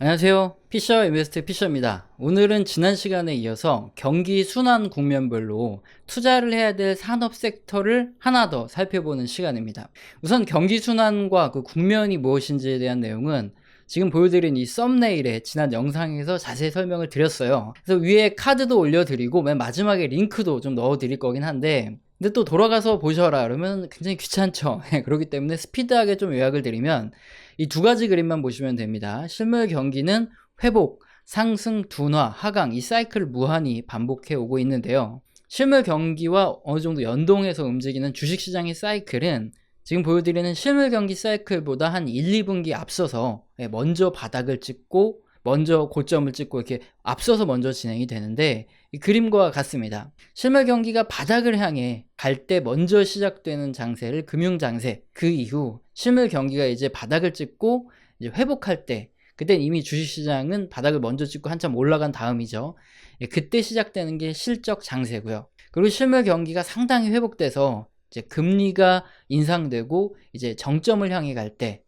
안녕하세요. 피셔 인베스트 피셔입니다. 오늘은 지난 시간에 이어서 경기 순환 국면별로 투자를 해야 될 산업 섹터를 하나 더 살펴보는 시간입니다. 우선 경기 순환과 그 국면이 무엇인지에 대한 내용은 지금 보여드린 이 썸네일에 지난 영상에서 자세히 설명을 드렸어요. 그래서 위에 카드도 올려드리고 맨 마지막에 링크도 좀 넣어드릴 거긴 한데, 근데 또 돌아가서 보셔라 그러면 굉장히 귀찮죠. 그렇기 때문에 스피드하게 좀 요약을 드리면 이 두 가지 그림만 보시면 됩니다. 실물 경기는 회복, 상승, 둔화, 하강 이 사이클을 무한히 반복해 오고 있는데요. 실물 경기와 어느 정도 연동해서 움직이는 주식시장의 사이클은 지금 보여드리는 실물 경기 사이클보다 한 1, 2분기 앞서서 먼저 바닥을 찍고 먼저 고점을 찍고 이렇게 앞서서 먼저 진행이 되는데, 이 그림과 같습니다. 실물 경기가 바닥을 향해 갈 때 먼저 시작되는 장세를 금융 장세, 그 이후 실물 경기가 이제 바닥을 찍고 이제 회복할 때, 그때 이미 주식시장은 바닥을 먼저 찍고 한참 올라간 다음이죠. 그때 시작되는 게 실적 장세고요. 그리고 실물 경기가 상당히 회복돼서 이제 금리가 인상되고 이제 정점을 향해 갈 때,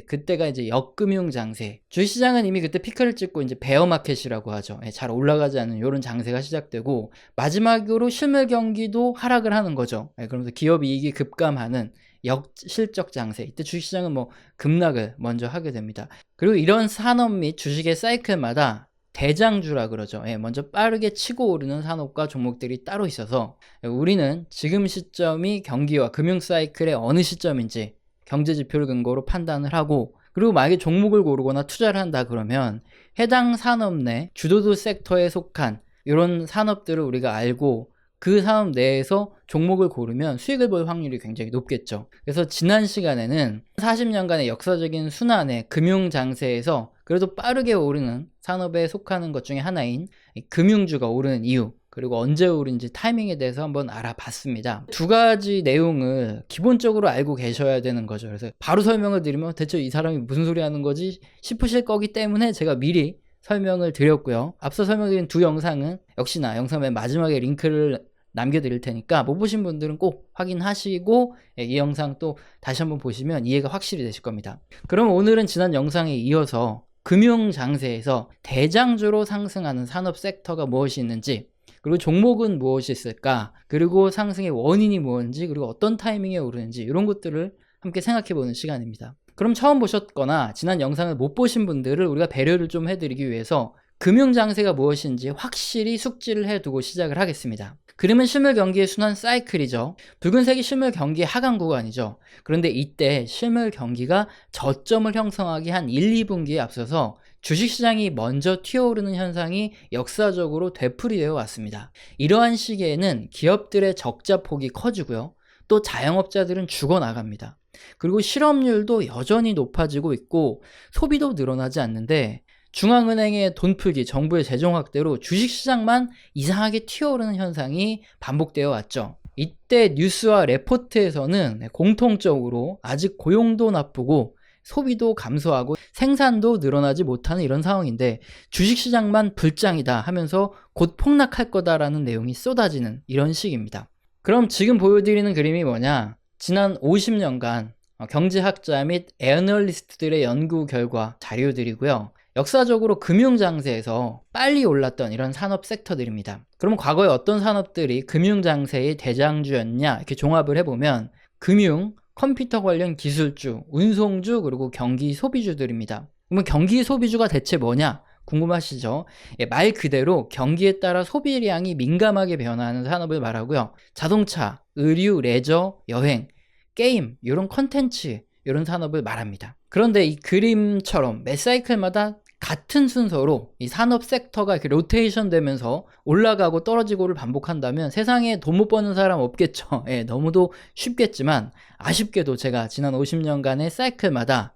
그때가 이제 역금융 장세. 주식시장은 이미 그때 피크를 찍고 이제 베어마켓이라고 하죠. 잘 올라가지 않는 이런 장세가 시작되고, 마지막으로 실물 경기도 하락을 하는 거죠. 그러면서 기업 이익이 급감하는 역실적 장세. 이때 주식시장은 뭐 급락을 먼저 하게 됩니다. 그리고 이런 산업 및 주식의 사이클마다 대장주라 그러죠. 먼저 빠르게 치고 오르는 산업과 종목들이 따로 있어서 우리는 지금 시점이 경기와 금융 사이클의 어느 시점인지 경제 지표를 근거로 판단을 하고, 그리고 만약에 종목을 고르거나 투자를 한다 그러면 해당 산업 내 주도주 섹터에 속한 이런 산업들을 우리가 알고 그 산업 내에서 종목을 고르면 수익을 볼 확률이 굉장히 높겠죠. 그래서 지난 시간에는 40년간의 역사적인 순환의 금융 장세에서 그래도 빠르게 오르는 산업에 속하는 것 중에 하나인 금융주가 오르는 이유, 그리고 언제 오른지 타이밍에 대해서 한번 알아봤습니다. 두 가지 내용을 기본적으로 알고 계셔야 되는 거죠. 그래서 바로 설명을 드리면 대체 이 사람이 무슨 소리 하는 거지 싶으실 거기 때문에 제가 미리 설명을 드렸고요. 앞서 설명드린 두 영상은 역시나 영상 맨 마지막에 링크를 남겨드릴 테니까 못 보신 분들은 꼭 확인하시고 이 영상 또 다시 한번 보시면 이해가 확실히 되실 겁니다. 그럼 오늘은 지난 영상에 이어서 금융 장세에서 대장주로 상승하는 산업 섹터가 무엇이 있는지, 그리고 종목은 무엇이 있을까, 그리고 상승의 원인이 무엇인지, 그리고 어떤 타이밍에 오르는지 이런 것들을 함께 생각해보는 시간입니다. 그럼 처음 보셨거나 지난 영상을 못 보신 분들을 우리가 배려를 좀 해드리기 위해서 금융 장세가 무엇인지 확실히 숙지를 해두고 시작을 하겠습니다. 그림은 실물 경기의 순환 사이클이죠. 붉은색이 실물 경기의 하강 구간이죠. 그런데 이때 실물 경기가 저점을 형성하기 한 1, 2분기에 앞서서 주식시장이 먼저 튀어오르는 현상이 역사적으로 되풀이되어 왔습니다. 이러한 시기에는 기업들의 적자 폭이 커지고요. 또 자영업자들은 죽어나갑니다. 그리고 실업률도 여전히 높아지고 있고 소비도 늘어나지 않는데, 중앙은행의 돈 풀기, 정부의 재정 확대로 주식시장만 이상하게 튀어오르는 현상이 반복되어 왔죠. 이때 뉴스와 레포트에서는 공통적으로 아직 고용도 나쁘고 소비도 감소하고 생산도 늘어나지 못하는 이런 상황인데 주식시장만 불장이다 하면서 곧 폭락할 거다라는 내용이 쏟아지는 이런 시기입니다. 그럼 지금 보여드리는 그림이 뭐냐? 지난 50년간 경제학자 및 애널리스트들의 연구 결과 자료들이고요. 역사적으로 금융장세에서 빨리 올랐던 이런 산업 섹터들입니다. 그럼 과거에 어떤 산업들이 금융장세의 대장주였냐 이렇게 종합을 해보면 금융, 컴퓨터 관련 기술주, 운송주, 그리고 경기 소비주들입니다. 그러면 경기 소비주가 대체 뭐냐 궁금하시죠? 말 그대로 경기에 따라 소비량이 민감하게 변화하는 산업을 말하고요. 자동차, 의류, 레저, 여행, 게임 이런 컨텐츠 이런 산업을 말합니다. 그런데 이 그림처럼 매 사이클마다 같은 순서로 이 산업 섹터가 이렇게 로테이션 되면서 올라가고 떨어지고를 반복한다면 세상에 돈 못 버는 사람 없겠죠. 너무도 쉽겠지만 아쉽게도 제가 지난 50년간의 사이클마다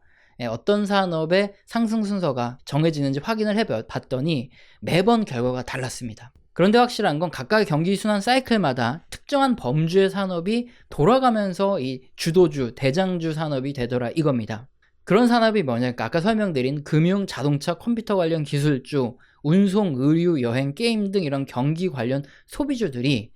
어떤 산업의 상승 순서가 정해지는지 확인을 해봤더니 매번 결과가 달랐습니다. 그런데 확실한 건 각각의 경기 순환 사이클마다 특정한 범주의 산업이 돌아가면서 이 주도주, 대장주 산업이 되더라 이겁니다. 그런 산업이 뭐냐니까 아까 설명드린 금융, 자동차, 컴퓨터 관련 기술주, 운송, 의류, 여행, 게임 등 이런 경기 관련 소비주들이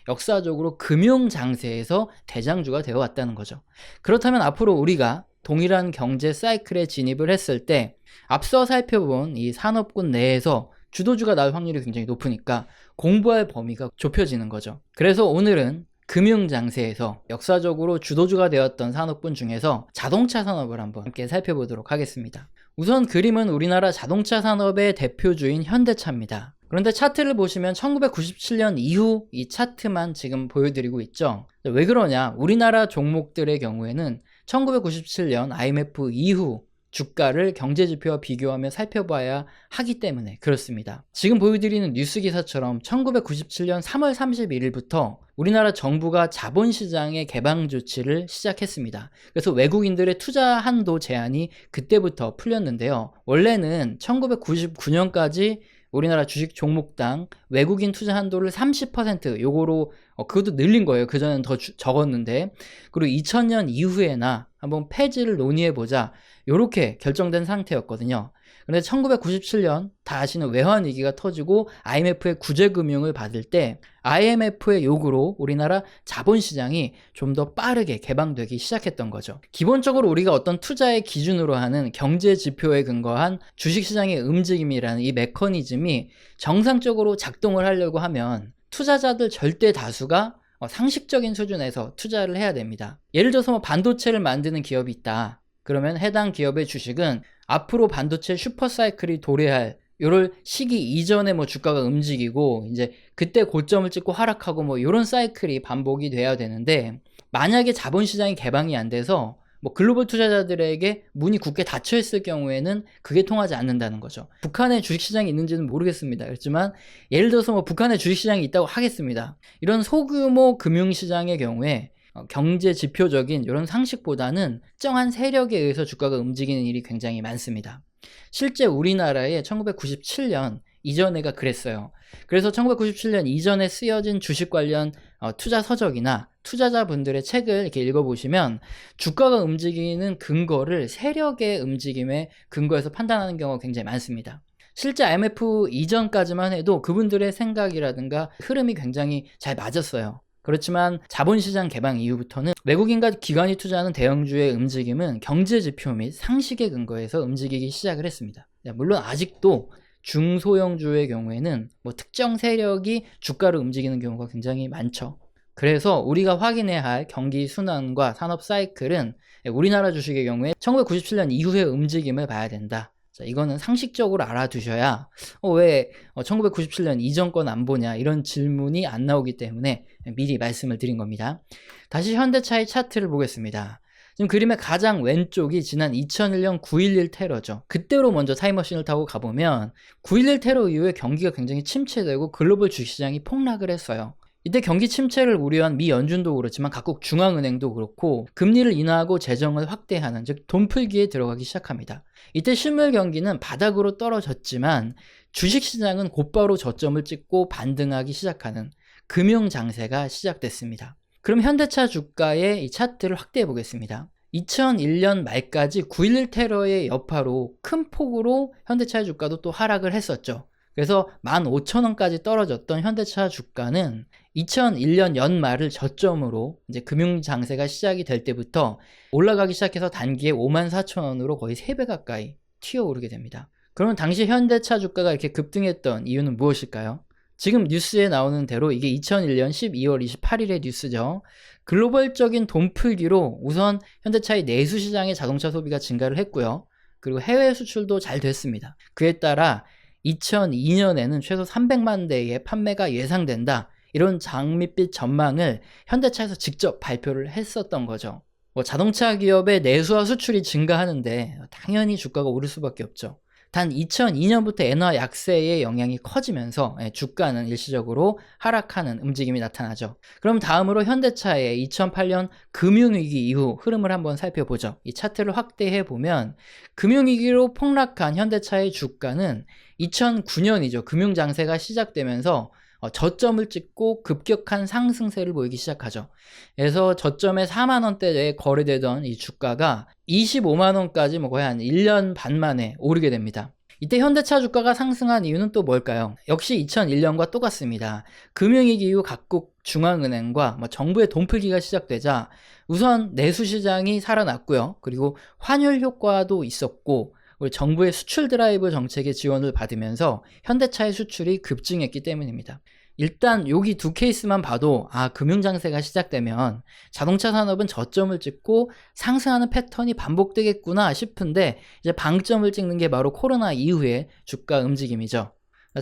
역사적으로 금융 장세에서 대장주가 되어 왔다는 거죠. 그렇다면 앞으로 우리가 동일한 경제 사이클에 진입을 했을 때 앞서 살펴본 이 산업군 내에서 주도주가 나올 확률이 굉장히 높으니까 공부할 범위가 좁혀지는 거죠. 그래서 오늘은 금융장세에서 역사적으로 주도주가 되었던 산업군 중에서 자동차 산업을 한번 함께 살펴보도록 하겠습니다. 우선 그림은 우리나라 자동차 산업의 대표주인 현대차입니다. 그런데 차트를 보시면 1997년 이후 이 차트만 지금 보여드리고 있죠. 왜 그러냐? 우리나라 종목들의 경우에는 1997년 IMF 이후 주가를 경제지표와 비교하며 살펴봐야 하기 때문에 그렇습니다. 지금 보여드리는 뉴스 기사처럼 1997년 3월 31일부터 우리나라 정부가 자본시장의 개방 조치를 시작했습니다. 그래서 외국인들의 투자 한도 제한이 그때부터 풀렸는데요. 원래는 1999년까지 우리나라 주식 종목당 외국인 투자 한도를 30% 요거로 그것도 늘린 거예요. 그전엔 더 적었는데. 그리고 2000년 이후에나 한번 폐지를 논의해보자 요렇게 결정된 상태였거든요. 그런데 1997년 다 아시는 외환위기가 터지고 IMF의 구제금융을 받을 때 IMF의 요구로 우리나라 자본시장이 좀 더 빠르게 개방되기 시작했던 거죠. 기본적으로 우리가 어떤 투자의 기준으로 하는 경제지표에 근거한 주식시장의 움직임이라는 이 메커니즘이 정상적으로 작동을 하려고 하면 투자자들 절대 다수가 상식적인 수준에서 투자를 해야 됩니다. 예를 들어서 뭐 반도체를 만드는 기업이 있다. 그러면 해당 기업의 주식은 앞으로 반도체 슈퍼사이클이 도래할 요럴 시기 이전에 뭐 주가가 움직이고 이제 그때 고점을 찍고 하락하고 뭐 요런 사이클이 반복이 돼야 되는데, 만약에 자본시장이 개방이 안 돼서 뭐 글로벌 투자자들에게 문이 굳게 닫혀 있을 경우에는 그게 통하지 않는다는 거죠. 북한에 주식시장이 있는지는 모르겠습니다. 그렇지만 예를 들어서 뭐 북한에 주식시장이 있다고 하겠습니다. 이런 소규모 금융시장의 경우에 경제 지표적인 이런 상식보다는 특정한 세력에 의해서 주가가 움직이는 일이 굉장히 많습니다. 실제 우리나라의 1997년 이전에가 그랬어요. 그래서 1997년 이전에 쓰여진 주식 관련 투자 서적이나 투자자분들의 책을 이렇게 읽어보시면 주가가 움직이는 근거를 세력의 움직임에 근거해서 판단하는 경우가 굉장히 많습니다. 실제 IMF 이전까지만 해도 그분들의 생각이라든가 흐름이 굉장히 잘 맞았어요. 그렇지만 자본시장 개방 이후부터는 외국인과 기관이 투자하는 대형주의 움직임은 경제지표 및 상식에 근거해서 움직이기 시작을 했습니다. 물론 아직도 중소형주의 경우에는 뭐 특정 세력이 주가를 움직이는 경우가 굉장히 많죠. 그래서 우리가 확인해야 할 경기 순환과 산업 사이클은 우리나라 주식의 경우에 1997년 이후의 움직임을 봐야 된다. 자, 이거는 상식적으로 알아두셔야 왜 1997년 이전 건 안 보냐 이런 질문이 안 나오기 때문에 미리 말씀을 드린 겁니다. 다시 현대차의 차트를 보겠습니다. 지금 그림의 가장 왼쪽이 지난 2001년 9.11 테러죠. 그때로 먼저 타임머신을 타고 가보면 9.11 테러 이후에 경기가 굉장히 침체되고 글로벌 주식시장이 폭락을 했어요. 이때 경기 침체를 우려한 미 연준도 그렇지만 각국 중앙은행도 그렇고 금리를 인하하고 재정을 확대하는, 즉 돈풀기에 들어가기 시작합니다. 이때 실물 경기는 바닥으로 떨어졌지만 주식시장은 곧바로 저점을 찍고 반등하기 시작하는 금융장세가 시작됐습니다. 그럼 현대차 주가의 이 차트를 확대해 보겠습니다. 2001년 말까지 9.11 테러의 여파로 큰 폭으로 현대차의 주가도 또 하락을 했었죠. 그래서 15,000원까지 떨어졌던 현대차 주가는 2001년 연말을 저점으로 이제 금융장세가 시작이 될 때부터 올라가기 시작해서 단기에 54,000원으로 거의 3배 가까이 튀어오르게 됩니다. 그러면 당시 현대차 주가가 이렇게 급등했던 이유는 무엇일까요? 지금 뉴스에 나오는 대로 이게 2001년 12월 28일의 뉴스죠. 글로벌적인 돈풀기로 우선 현대차의 내수시장의 자동차 소비가 증가를 했고요. 그리고 해외 수출도 잘 됐습니다. 그에 따라 2002년에는 최소 300만 대의 판매가 예상된다. 이런 장밋빛 전망을 현대차에서 직접 발표를 했었던 거죠. 자동차 기업의 내수와 수출이 증가하는데 당연히 주가가 오를 수밖에 없죠. 단 2002년부터 엔화 약세의 영향이 커지면서 주가는 일시적으로 하락하는 움직임이 나타나죠. 그럼 다음으로 현대차의 2008년 금융위기 이후 흐름을 한번 살펴보죠. 이 차트를 확대해 보면 금융위기로 폭락한 현대차의 주가는 2009년이죠. 금융장세가 시작되면서 저점을 찍고 급격한 상승세를 보이기 시작하죠. 그래서 저점에 4만원대에 거래되던 이 주가가 25만원까지 거의 한 1년 반 만에 오르게 됩니다. 이때 현대차 주가가 상승한 이유는 또 뭘까요? 역시 2001년과 똑같습니다. 금융위기 이후 각국 중앙은행과 정부의 돈 풀기가 시작되자 우선 내수 시장이 살아났고요. 그리고 환율 효과도 있었고 우리 정부의 수출 드라이브 정책의 지원을 받으면서 현대차의 수출이 급증했기 때문입니다. 일단 여기 두 케이스만 봐도 금융장세가 시작되면 자동차 산업은 저점을 찍고 상승하는 패턴이 반복되겠구나 싶은데 이제 방점을 찍는 게 바로 코로나 이후의 주가 움직임이죠.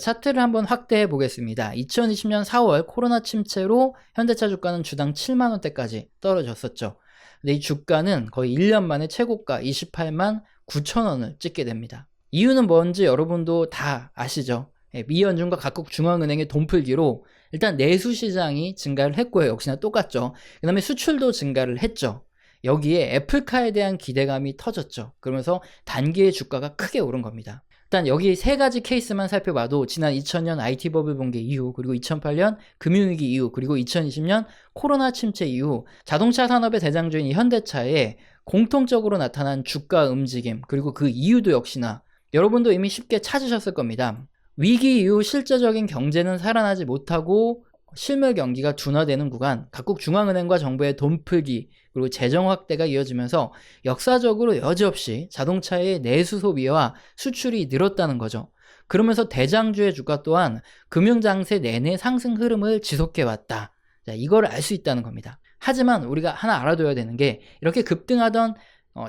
차트를 한번 확대해 보겠습니다. 2020년 4월 코로나 침체로 현대차 주가는 주당 7만원대까지 떨어졌었죠. 근데 이 주가는 거의 1년 만에 최고가 28만 9천원을 찍게 됩니다. 이유는 뭔지 여러분도 다 아시죠? 미연준과 각국 중앙은행의 돈 풀기로 일단 내수 시장이 증가를 했고요. 역시나 똑같죠. 그 다음에 수출도 증가를 했죠. 여기에 애플카에 대한 기대감이 터졌죠. 그러면서 단기의 주가가 크게 오른 겁니다. 일단 여기 세 가지 케이스만 살펴봐도 지난 2000년 IT 버블 붕괴 이후, 그리고 2008년 금융위기 이후, 그리고 2020년 코로나 침체 이후 자동차 산업의 대장주인 이 현대차에 공통적으로 나타난 주가 움직임, 그리고 그 이유도 역시나 여러분도 이미 쉽게 찾으셨을 겁니다. 위기 이후 실제적인 경제는 살아나지 못하고 실물 경기가 둔화되는 구간, 각국 중앙은행과 정부의 돈 풀기 그리고 재정 확대가 이어지면서 역사적으로 여지없이 자동차의 내수 소비와 수출이 늘었다는 거죠. 그러면서 대장주의 주가 또한 금융장세 내내 상승 흐름을 지속해왔다. 자, 이걸 알 수 있다는 겁니다. 하지만 우리가 하나 알아둬야 되는 게 이렇게 급등하던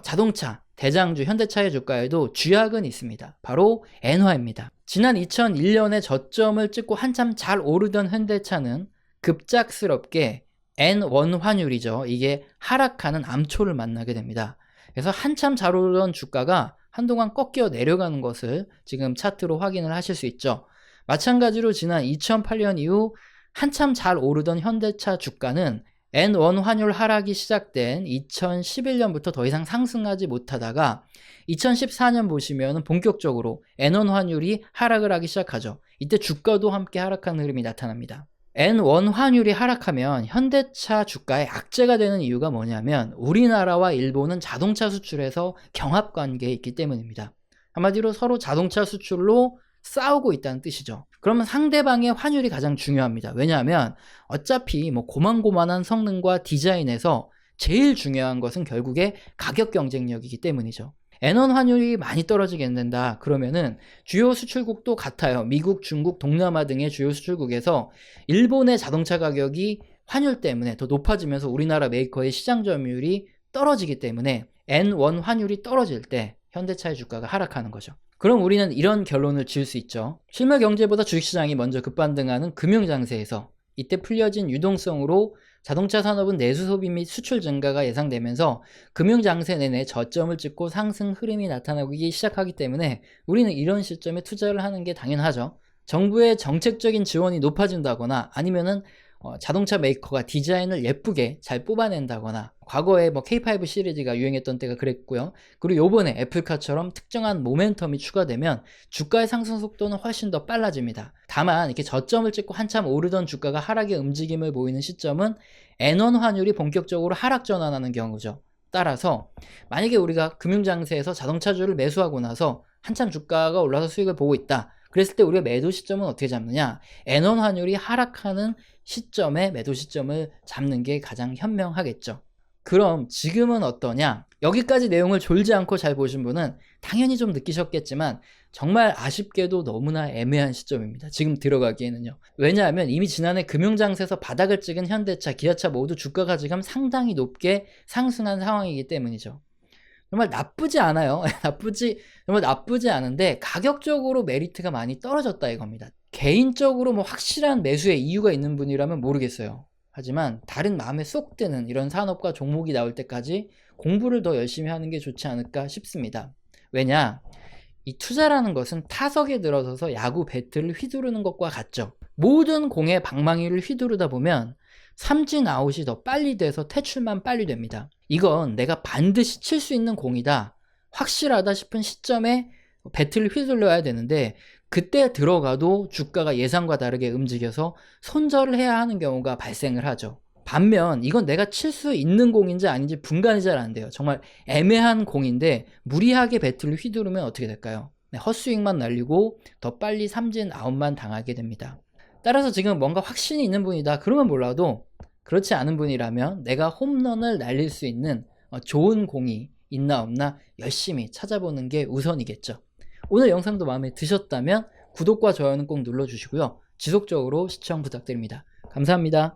자동차 대장주 현대차의 주가에도 쥐약은 있습니다. 바로 엔화입니다. 지난 2001년에 저점을 찍고 한참 잘 오르던 현대차는 급작스럽게 N1 환율이죠. 이게 하락하는 암초를 만나게 됩니다. 그래서 한참 잘 오르던 주가가 한동안 꺾여 내려가는 것을 지금 차트로 확인을 하실 수 있죠. 마찬가지로 지난 2008년 이후 한참 잘 오르던 현대차 주가는 N1 환율 하락이 시작된 2011년부터 더 이상 상승하지 못하다가 2014년 보시면 본격적으로 N1 환율이 하락을 하기 시작하죠. 이때 주가도 함께 하락하는 흐름이 나타납니다. N1 환율이 하락하면 현대차 주가에 악재가 되는 이유가 뭐냐면 우리나라와 일본은 자동차 수출에서 경합관계에 있기 때문입니다. 한마디로 서로 자동차 수출로 싸우고 있다는 뜻이죠. 그러면 상대방의 환율이 가장 중요합니다. 왜냐하면 어차피 고만고만한 성능과 디자인에서 제일 중요한 것은 결국에 가격 경쟁력이기 때문이죠. N1 환율이 많이 떨어지게 된다. 그러면은 주요 수출국도 같아요. 미국, 중국, 동남아 등의 주요 수출국에서 일본의 자동차 가격이 환율 때문에 더 높아지면서 우리나라 메이커의 시장 점유율이 떨어지기 때문에 N1 환율이 떨어질 때 현대차의 주가가 하락하는 거죠. 그럼 우리는 이런 결론을 지을 수 있죠. 실물 경제보다 주식시장이 먼저 급반등하는 금융장세에서 이때 풀려진 유동성으로 자동차 산업은 내수 소비 및 수출 증가가 예상되면서 금융장세 내내 저점을 찍고 상승 흐름이 나타나기 시작하기 때문에 우리는 이런 시점에 투자를 하는 게 당연하죠. 정부의 정책적인 지원이 높아진다거나 아니면은 자동차 메이커가 디자인을 예쁘게 잘 뽑아낸다거나 과거에 K5 시리즈가 유행했던 때가 그랬고요. 그리고 요번에 애플카처럼 특정한 모멘텀이 추가되면 주가의 상승 속도는 훨씬 더 빨라집니다. 다만 이렇게 저점을 찍고 한참 오르던 주가가 하락의 움직임을 보이는 시점은 N1 환율이 본격적으로 하락 전환하는 경우죠. 따라서 만약에 우리가 금융장세에서 자동차주를 매수하고 나서 한참 주가가 올라서 수익을 보고 있다. 그랬을 때 우리가 매도 시점은 어떻게 잡느냐? N1 환율이 하락하는 시점에 매도 시점을 잡는 게 가장 현명하겠죠. 그럼 지금은 어떠냐? 여기까지 내용을 졸지 않고 잘 보신 분은 당연히 좀 느끼셨겠지만 정말 아쉽게도 너무나 애매한 시점입니다. 지금 들어가기에는요. 왜냐하면 이미 지난해 금융장세에서 바닥을 찍은 현대차, 기아차 모두 주가가 지금 상당히 높게 상승한 상황이기 때문이죠. 정말 나쁘지 않아요. 정말 나쁘지 않은데 가격적으로 메리트가 많이 떨어졌다 이겁니다. 개인적으로 확실한 매수의 이유가 있는 분이라면 모르겠어요. 하지만 다른 마음에 쏙 드는 이런 산업과 종목이 나올 때까지 공부를 더 열심히 하는 게 좋지 않을까 싶습니다. 왜냐? 이 투자라는 것은 타석에 들어서서 야구 배트를 휘두르는 것과 같죠. 모든 공의 방망이를 휘두르다 보면 삼진 아웃이 더 빨리 돼서 퇴출만 빨리 됩니다. 이건 내가 반드시 칠 수 있는 공이다, 확실하다 싶은 시점에 배트를 휘둘러야 되는데 그때 들어가도 주가가 예상과 다르게 움직여서 손절을 해야 하는 경우가 발생을 하죠. 반면 이건 내가 칠 수 있는 공인지 아닌지 분간이 잘 안 돼요. 정말 애매한 공인데 무리하게 배트를 휘두르면 어떻게 될까요? 헛스윙만 날리고 더 빨리 삼진 아웃만 당하게 됩니다. 따라서 지금 뭔가 확신이 있는 분이다 그러면 몰라도, 그렇지 않은 분이라면 내가 홈런을 날릴 수 있는 좋은 공이 있나 없나 열심히 찾아보는 게 우선이겠죠. 오늘 영상도 마음에 드셨다면 구독과 좋아요는 꼭 눌러주시고요. 지속적으로 시청 부탁드립니다. 감사합니다.